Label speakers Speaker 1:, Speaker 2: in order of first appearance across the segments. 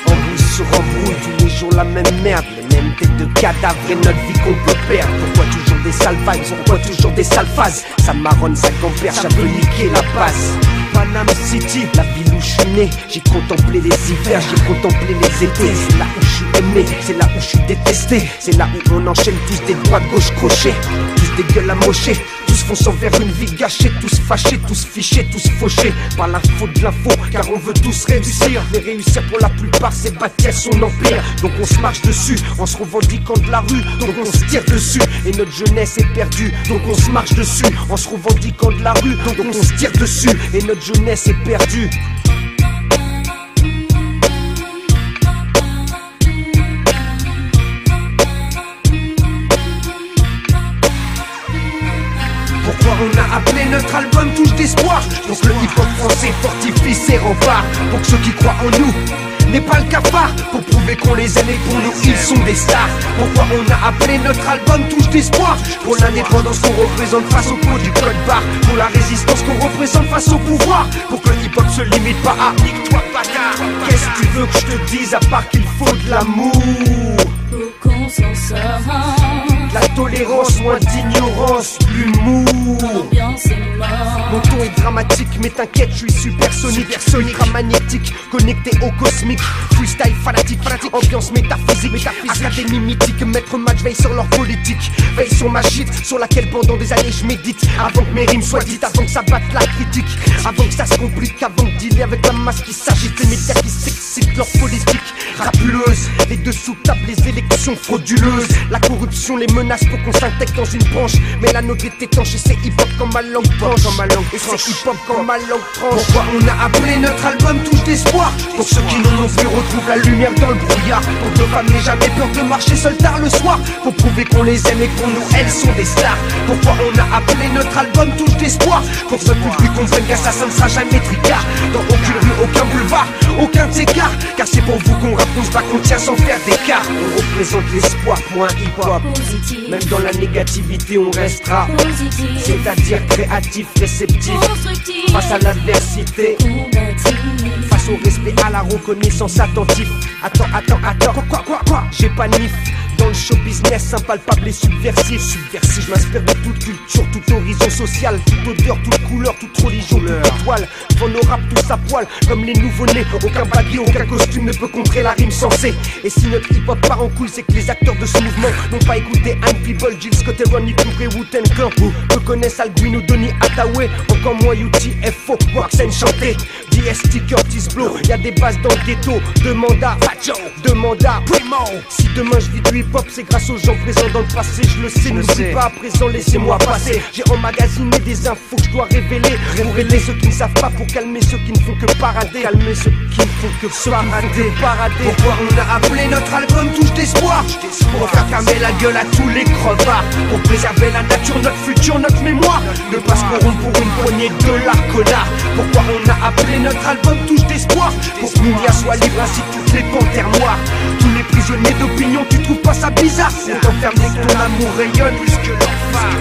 Speaker 1: Embrouille sur embrouille, tous les jours la même merde, les mêmes têtes de cadavres et notre vie qu'on peut perdre. Pourquoi toujours des sales vibes, pourquoi toujours des sales phases? Ça marronne, ça gamberge, ça veut niquer la base. Panama City, la ville où je suis né. J'ai contemplé les hivers, j'ai contemplé les étés. C'est là où je suis aimé, c'est là où je suis détesté. C'est là où on enchaîne tous des droits gauche crochés, tous des gueules amochées, tous fonçant vers une vie gâchée, tous fâchés, tous fichés, tous fauchés par la faute de l'info, car on veut tous réussir. Mais réussir pour la plupart c'est bâtir son empire. Donc on se marche dessus en se revendiquant de la rue, donc on se tire dessus. Et notre jeunesse est perdue, donc on se marche dessus en se revendiquant de la rue, donc on se tire dessus. Et notre jeunesse est perdue. Pourquoi on a appelé notre album Touche d'espoir? Pour que le hip-hop français fortifie ses remparts, pour que ceux qui croient en nous n'est pas le cafard, pour prouver qu'on les aime et pour nous ils sont des stars. Pourquoi on a appelé notre album Touche d'espoir? Pour l'indépendance qu'on représente face au pot du code barre, pour la résistance qu'on représente face au pouvoir, pour que le hip-hop se limite pas à nique-toi bâtard. Qu'est-ce que tu veux que je te dise à part qu'il faut de l'amour,
Speaker 2: pour qu'on s'en sorte,
Speaker 1: la tolérance, moins d'ignorance, l'humour.
Speaker 2: l'ambiance est morte.
Speaker 1: Mon ton est dramatique, mais t'inquiète, je suis supersonique, magnétique, connecté au cosmique. Freestyle fanatique, ambiance métaphysique, académie mythique. Maître match veille sur leur politique, veille sur ma shit, sur laquelle pendant des années je médite. Avant que mes rimes soient dites, avant que ça batte la critique, avant que ça se complique, avant de dealer avec la masse qui s'agite, les médias qui s'excitent leur politique rapuleuse, les dessous tables, les élections frauduleuses, la corruption, les menaces pour qu'on s'intègre dans une branche. Mais la nôtre est étanche et c'est hip-hop quand ma langue penche, et c'est hip-hop quand ma langue tranche. Pourquoi on a appelé notre album Touche d'espoir? Pour ceux qui n'en ont vu retrouvent la lumière dans le brouillard, pour que nos femmes n'aient jamais peur de marcher seules tard le soir, pour prouver qu'on les aime et que pour nous elles sont des stars. Pourquoi on a appelé notre album Touche d'espoir? Pour que ce public comprenne qu'à ça ne sera jamais tricard, dans aucune rue, aucun boulevard, aucun écart, car c'est pour vous qu'on rappe, on se bat, qu'on tient sans faire d'écart. On représente l'espoir pour un hip-hop
Speaker 2: Positif,
Speaker 1: même dans la négativité on restera
Speaker 2: positif,
Speaker 1: c'est-à-dire créatif, réceptif
Speaker 2: constructif,
Speaker 1: face à l'adversité,
Speaker 2: combatif.
Speaker 1: face au respect, à la reconnaissance, attentif. Attends, quoi, j'ai pas nif. Dans le show business, impalpable et subversif. Je m'inspire de toute culture, tout horizon social, toute odeur, toute couleur, toute religion, toute étoile. Devant nos rap tous à poil, comme les nouveau-nés. Aucun baguette, aucun costume ne peut contrer la rime sensée. Et si notre hip-hop part en couille, c'est que les acteurs de ce mouvement n'ont pas écouté Anne People, Jill Scott et Ronnie Cooper et Wu-Tang Clan. Peu connaissent Albino, Donny Hathaway, encore moins UTFO, Waxen chanté. DST, Curtis Blow, y'a des bases dans le ghetto. Demande à Facho, demande à Primo. Si demain je vis du hip-hop, c'est grâce aux gens présents dans le passé. Je le sais, n'oublie pas à présent, laissez-moi passer. J'ai emmagasiné des infos que je dois révéler, pour aider ceux qui ne savent pas, pour calmer ceux qui ne font que parader. Calmer ceux qui ne font que parader. Pourquoi on a appelé notre album Touche d'espoir? Pour faire fermer la gueule à tous les crevards, pour préserver la nature, notre futur, notre mémoire. Ne pas se corrompre pour une poignée de la connard. Pourquoi on a appelé notre album Touche d'espoir? Pour que Mounia soit libre ainsi que toutes les panthères noires. Tous les prisonniers d'opinion, tu trouves pas ça bizarre? On t'enferme dès que ton amour rayonne plus que leur phare.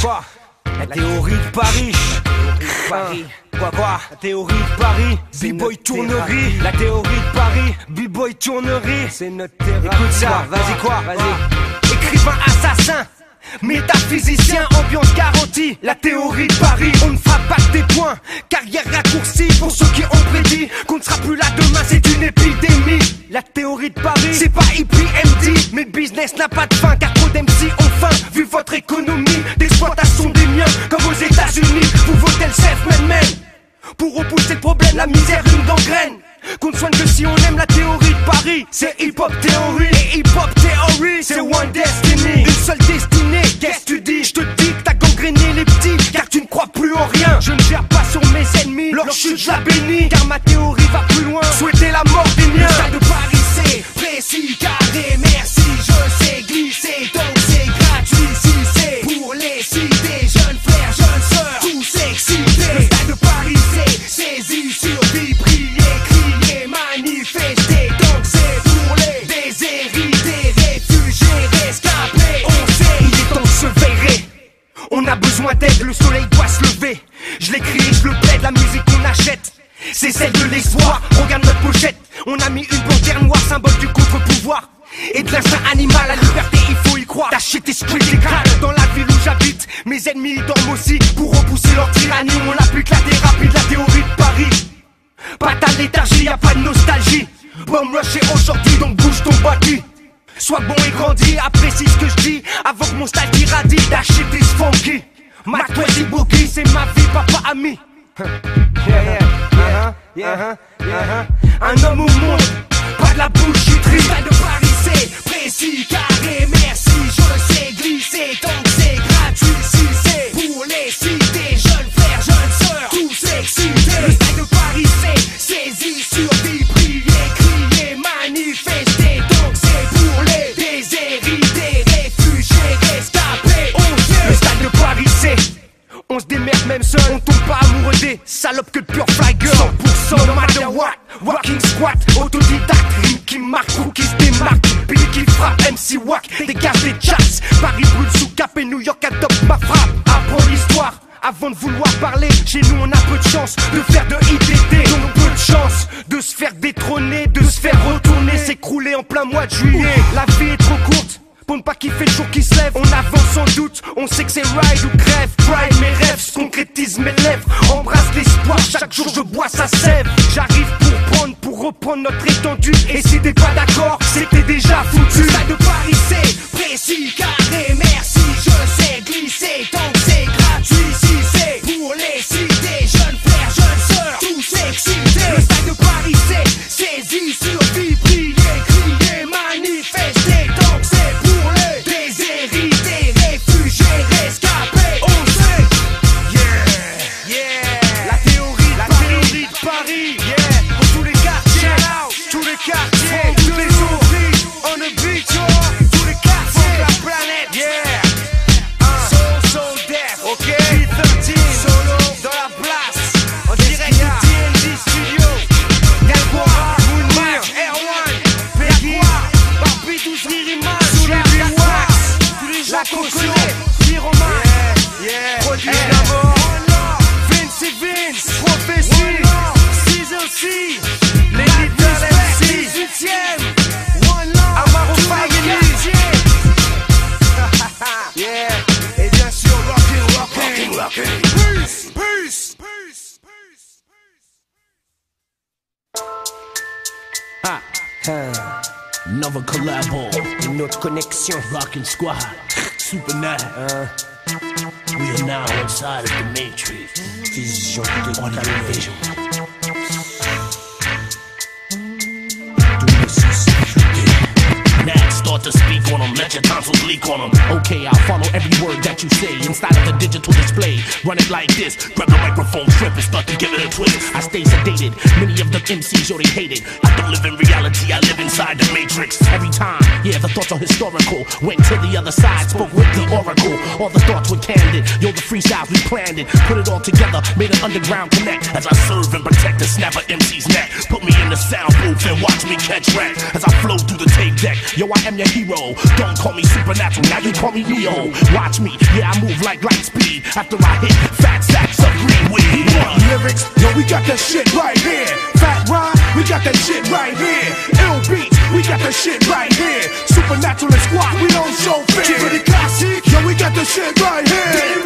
Speaker 3: Quoi? La théorie de Paris. Quoi? La théorie de Paris, B-boy tournerie. La théorie de Paris, B-boy tournerie. C'est notre terrain. Écoute ça, vas-y quoi? Vas-y. Écrivain assassin, métaphysicien, ambiance garantie. La théorie de Paris, on ne frappe pas des points. Carrière raccourcie pour ceux qui ont prédit qu'on ne sera plus là demain, c'est une épidémie. La théorie de Paris, c'est pas hippie MD, mais le business n'a pas de fin, car trop d'MC ont faim. Vu votre économie d'exploitation des miens, comme aux États-Unis, vous votez le self-man. Pour repousser le problème, la misère une gangrène. Qu'on ne soigne que si on aime la théorie de Paris. C'est hip-hop théorie, et hip-hop théorie, c'est one destiny. Une seule
Speaker 1: je la bénis, car ma théorie va plus loin. Souhaiter la mort des miens. Le stade de Paris c'est précis, carré, merci. Je sais glisser, donc c'est gratuit. Si c'est pour les cités, jeunes frères, jeunes sœurs, tous excités. Le stade de Paris c'est saisi, survie, prier, crier, manifester. Donc c'est pour les déshérités, réfugiés, rescapés. On sait, il est temps de se verrer. On a besoin d'aide, le soleil doit se lever. Je l'écris, je le plaide, la musique qu'on achète, c'est celle de l'espoir. Regarde notre pochette, on a mis une panthère noire, symbole du contre-pouvoir et de l'instinct animal. La liberté, il faut y croire. Ta shit is critical. Dans la ville où j'habite, mes ennemis dorment aussi. Pour repousser leur tyrannie, on applique la thérapie de la théorie de Paris. Pas ta léthargie, y'a pas de nostalgie. Bomb rush est aujourd'hui, donc bouge ton bâti. Sois bon et grandis, apprécie ce que je dis avant que mon style irradie. Ta shit is funky. Ma toisie boogie, c'est ma vie, papa ami. Un homme au monde, pas de la bullshitterie. Le stade de Paris c'est précis, carré, merci. Je sais glisser, donc c'est gratuit. Si c'est pour les cités, jeunes frères, jeunes sœurs, tous excités. Le stade de Paris c'est saisi, survie, prier, crier, manifester. Donc c'est pour les déshérités, réfugiés, rescapés. Le stade de Paris c'est on se démerde même seul, on tombe pas amoureux des salopes que de pure fly girl. 100% no matter what, walking squat, autodidacte, rime qui marque, ou qui se démarque, Billy qui frappe, MC Wack, dégage les chats. Paris brûle sous cap et New York adopte ma frappe. Apprends l'histoire avant de vouloir parler. Chez nous on a peu de chance de faire de IDD, donc peu de chance de se faire détrôner, de se faire retourner, s'écrouler en plein mois de juillet. La vie est trop courte pour ne pas kiffer le jour qui se lève. On avance sans doute, on sait que c'est ride ou crève. Pride, mes rêves se concrétisent, mes lèvres embrasse l'espoir, chaque jour je bois sa sève. J'arrive pour prendre, pour reprendre notre étendue. Et si t'es pas d'accord, c'était déjà foutu. Le stade de Paris c'est précis, carré, merci. Je sais glisser, donc c'est gratuit. Si c'est pour les cités, jeunes frères, jeunes sœurs, tous excités. Le stade de Paris c'est saisi, survie, prier, crier, manifester. Donc c'est pour les déshérités, réfugiés, rescapés. On sait, la théorie de Paris, pour tous les quartiers, tous les quartiers, tous les ouvriers, on the beat, tous les quartiers, la planète, so deaf, ok, P13, solo, dans la place, en direct du TND Studio, Galbois, Mounir, R1, Peggy, Barbie, 12 Ririman, Cherry Wax, tous les gens qu'on connaît, Pyroman, produit d'abord, Vince, Prophétie, Season C, les Little MC, 18ème, Amaro Family, et bien sûr rockin'. Peace.
Speaker 4: Another collabo,
Speaker 1: Une autre connexion.
Speaker 4: Rockin' Squad, Supernat. We are now inside of the Matrix.
Speaker 1: Vision
Speaker 4: On
Speaker 1: de
Speaker 4: the vision. Next, start to speak on them, let your tonsils leak on them. Okay, I'll follow every word that you say inside of the digital display. Run it like this, grab the microphone, trip and start to give it a twist. I stay sedated, many of the MCs, yo, they hate it. I don't live in reality, I live inside the Matrix. Every time, yeah, the thoughts are historical. Went to the other side, spoke with the oracle. All the thoughts were candid, yo, the freestyles, we planned it. Put it all together, made an underground connect. As I serve and protect the snapper MC's neck. Put me in the sound booth and watch me catch wreck. As I flow through the tape deck, yo, I am your hero. Don't call me supernatural, now you call me Neo. Watch me, yeah, I move like light speed. After I hit fat sacks of green weed.
Speaker 5: Lyrics, yo, we got that shit right here. Fat rhyme, we got that shit right here. Ill beats, we got that shit right here. Supernatural and Squad, we don't show fear. Yo, we got that shit right here.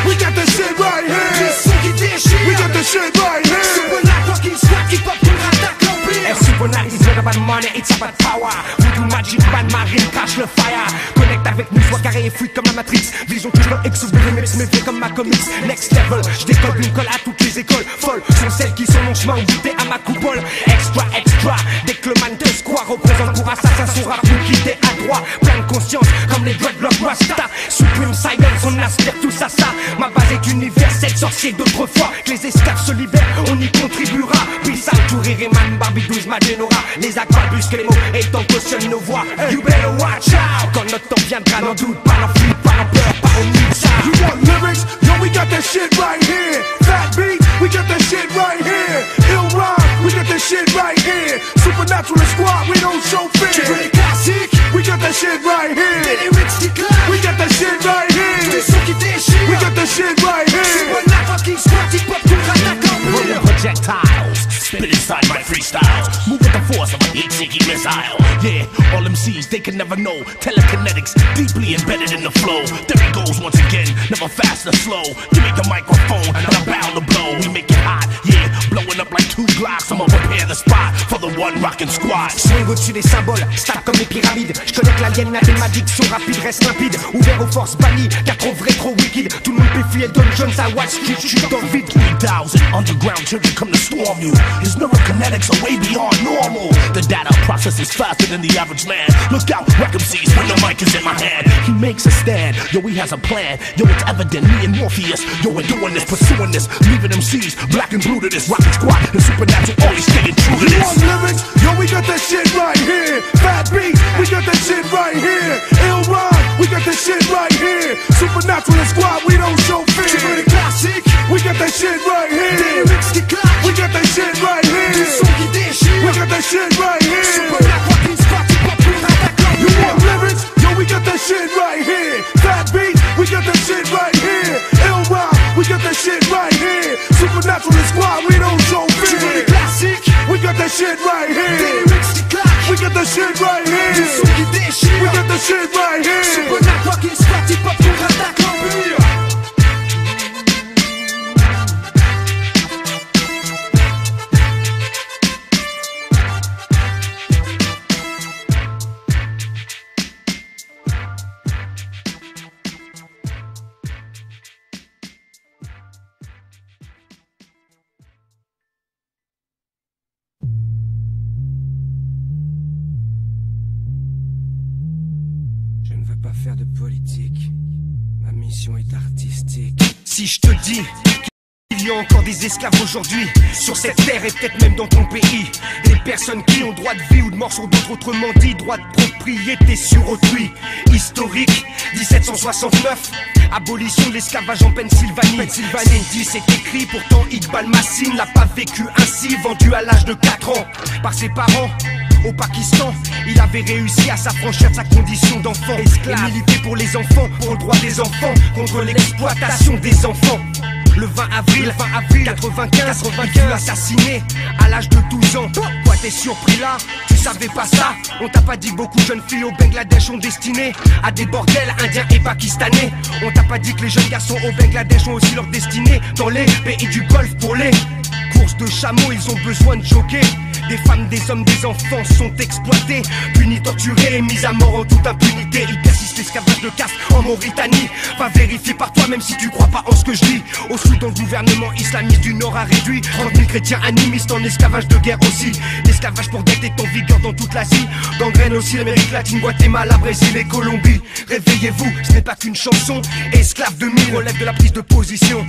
Speaker 5: We got that shit right here. We got that shit right here.
Speaker 1: Supernat, it's not about money, it's about power. Voodoo Magic Man, Marine, cache le fire. Connecte avec nous, sois carré et fluide comme la Matrix. Vision toujours exorbitée, remix, mais vieux comme ma comics. Next level, je décolle une colle à toutes les écoles. Folles sont celles qui sont mon chemin, goûter à ma coupole. Extra, dès que le man de square représente courage. assassins sont rares pour quitter à droit. Plein de conscience comme les dreadlocks Rasta. Supreme Silence, on aspire tous à ça. Ma base est universelle, sorcier d'autrefois. Que les esclaves se libèrent, on y contribuera. Peace out, to Ririman, Barbidouze, Magenora. Les accords plus que les mots, et t'en cautionne nos voix. You better watch out. Quand notre temps viendra, n'en doute pas, n'en fuis pas, n'en peur pas, on nique ça.
Speaker 5: You want lyrics? Yo, we got that shit right here. Fat beat, we got that shit right here. Ill rhyme, we got that shit right here. Supernatural and squad, we don't show fear.
Speaker 1: Tu veux les classiques?
Speaker 5: We got that shit right here.
Speaker 1: Les lyrics qui claquent.
Speaker 5: We got that shit right here.
Speaker 1: Des sons qui déchirent.
Speaker 5: We got that shit right here.
Speaker 1: Supernatural qui squat, hip-hop, tout attaque en mur.
Speaker 4: Projectiles, spit inside my freestyle. Move with the force of a heat-seeking missile. Yeah, all MCs, they can never know. Telekinetics, deeply embedded in the flow. There he goes once again, never fast or slow. Give me the microphone and I'm bound to blow. We make it hot, yeah, blowing up like 2 Glocks. I'ma prepare the spot for the one rockin' squad.
Speaker 1: Swing au-dessus des symboles, stable comme les pyramides. J'connais que l'alien mathématique, son rapide reste limpide. Ouvert aux forces bannies, car trop vrai, trop wicked. Tout le monde peut fuir Don Jones à Wall Street, j'suis dans le vide.
Speaker 4: 3,000 underground children come to storm you. His neurokinetics are way beyond normal. The data processes faster than the average man. Look out, whack MCs when the mic is in my hand. He makes a stand, yo, he has a plan. Yo, it's evident, me and Morpheus, yo, we're doing this, pursuing this, leaving MCs black and blue to this. Rocket squad, the supernatural, always staying true to
Speaker 5: You
Speaker 4: this.
Speaker 5: want lyrics? Yo, we got that shit right here. Fat beat, we got that shit right here. Ill rhyme, we got that shit right here. Supernatural and squad, we don't show fear.
Speaker 1: Tu veux les classiques?
Speaker 5: We got that shit right
Speaker 1: Des
Speaker 5: here.
Speaker 1: lyrics qui claquent.
Speaker 5: We got that shit right
Speaker 1: Des
Speaker 5: here.
Speaker 1: sons qui déchirent.
Speaker 5: We got that shit right here.
Speaker 1: Supernatural qui squat, hip-hop, tout attaque en
Speaker 5: You want
Speaker 1: mur.
Speaker 5: lyrics? Yo, we got that shit right here. Fat beat, we got that shit right here. Ill rhyme, we got that shit right here. Supernatural and squad, we don't show
Speaker 1: Tu veux les
Speaker 5: fear.
Speaker 1: classiques?
Speaker 5: We got that shit right
Speaker 1: Des
Speaker 5: here.
Speaker 1: lyrics qui claquent.
Speaker 5: We got that shit right
Speaker 1: Des
Speaker 5: here.
Speaker 1: sons qui
Speaker 5: We
Speaker 1: déchirent.
Speaker 5: got that shit right here.
Speaker 1: Supernatural qui squat, hip-hop, tout attaque en mur. Je ne veux pas faire de politique, ma mission est artistique. Si je te dis qu'il y a encore des esclaves aujourd'hui sur cette terre et peut-être même dans ton pays, des personnes qui ont droit de vie ou de mort sur d'autres, autrement dit droit de propriété sur autrui. Historique, 1769, abolition de l'esclavage en Pennsylvanie. C'est écrit, pourtant Iqbal Massin l'a pas vécu ainsi, vendu à l'âge de 4 ans par ses parents. Au Pakistan, il avait réussi à s'affranchir de sa condition d'enfant et militer pour les enfants, pour le droit des enfants, contre l'exploitation des enfants. Le 20 avril 95, il fut assassiné à l'âge de 12 ans. Quoi, t'es surpris là? Tu savais pas ça? On t'a pas dit que beaucoup de jeunes filles au Bangladesh ont destiné à des bordels indiens et pakistanais? On t'a pas dit que les jeunes garçons au Bangladesh ont aussi leur destinée dans les pays du Golfe pour les courses de chameaux? Ils ont besoin de choquer. Des femmes, des hommes, des enfants sont exploités, punis, torturés et mis à mort en toute impunité. Il persiste l'esclavage de caste en Mauritanie. Va vérifier par toi même si tu crois pas en ce que je dis. Au Soudan, le gouvernement islamiste du Nord a réduit 30 000 chrétiens animistes en esclavage de guerre aussi. L'esclavage pour dette est en vigueur dans toute l'Asie. Gangrène aussi l'Amérique latine, Guatemala, Brésil et Colombie. Réveillez-vous, ce n'est pas qu'une chanson. Esclave de mille relève de la prise de position.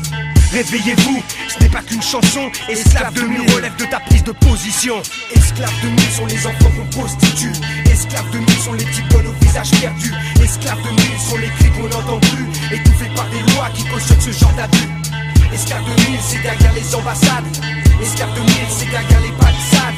Speaker 1: Réveillez-vous, ce n'est pas qu'une chanson. Esclave de mille relève de ta prise de position. Esclaves de mille sont les enfants qu'on prostitue. Esclaves de mille sont les types au visage perdu. Esclaves de mille sont les cris qu'on n'entend plus, étouffés par des lois qui cautionnent ce genre d'abus. Esclaves de mille, c'est derrière les ambassades. Esclaves de mille, c'est derrière les palissades.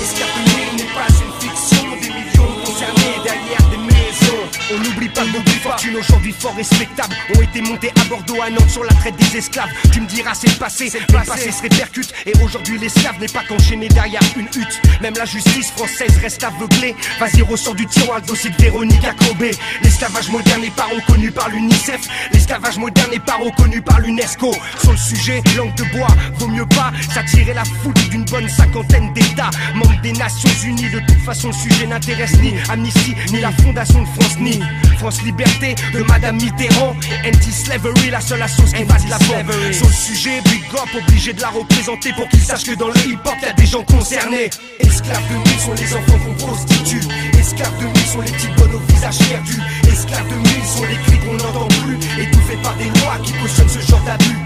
Speaker 1: Esclaves de mille n'est pas une fiction. Des millions concernés derrière des maisons. On n'oublie pas nos fortunes aujourd'hui fort respectables ont été montés à Bordeaux, à Nantes sur la traite des esclaves. Tu me diras c'est le passé, mais le passé se répercute. Et aujourd'hui l'esclave n'est pas qu'enchaîné derrière une hutte. Même la justice française reste aveuglée. Vas-y, ressort du tiroir le dossier de Véronique Acobé. L'esclavage moderne n'est pas reconnu par l'UNICEF. L'esclavage moderne n'est pas reconnu par l'UNESCO. Sur le sujet, langue de bois, vaut mieux pas s'attirer la foudre d'une bonne cinquantaine d'États membres des Nations Unies. De toute façon le sujet n'intéresse ni Amnesty, ni la Fondation de France, ethnie. France Liberté de Madame Mitterrand. Anti-slavery, la seule sauce qui fasse la vente. Sur le sujet, big up, obligé de la représenter pour qu'ils sachent que dans le hip-hop y'a des gens concernés. Esclaves de nuit sont les enfants qu'on prostitue. Esclaves de nuit sont les petites bonnes au visage perdu. Esclaves de nuit sont les cris qu'on n'entend plus, étouffés par des lois qui cautionnent ce genre d'abus.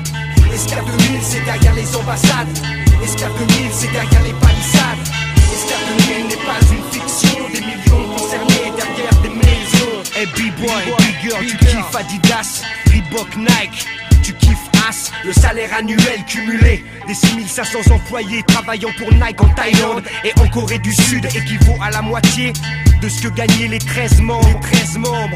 Speaker 1: Esclaves de nuit, c'est derrière les ambassades. Esclaves de nuit, c'est derrière les palissades. Esclaves de nuit n'est pas une fiction. Des millions concernés derrière des maisons. Hey B-boy, big girl, tu kiffes Adidas, Reebok, Nike. Tu kiffes As, le salaire annuel cumulé des 6500 employés travaillant pour Nike en Thaïlande et en Corée du Sud équivaut à la moitié de ce que gagnaient les 13 membres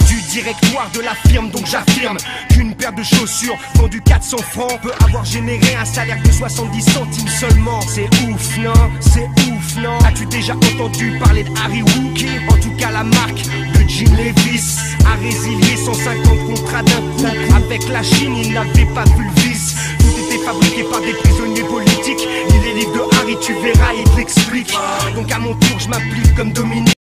Speaker 1: du directoire de la firme. Donc j'affirme qu'une paire de chaussures vendue 400 francs peut avoir généré un salaire de 70 centimes seulement. C'est ouf, non? C'est ouf, non? As-tu déjà entendu parler de Harry Wookie? En tout cas la marque de Jean Levis a résilié 150 contrats d'un coup. Avec la Chine, il n'avait pas vu le vice. Tout était fabriqué par des prisonniers politiques. Lis les livres de Harry, tu verras, il te l'explique. Donc à mon tour, je m'applique comme Dominique.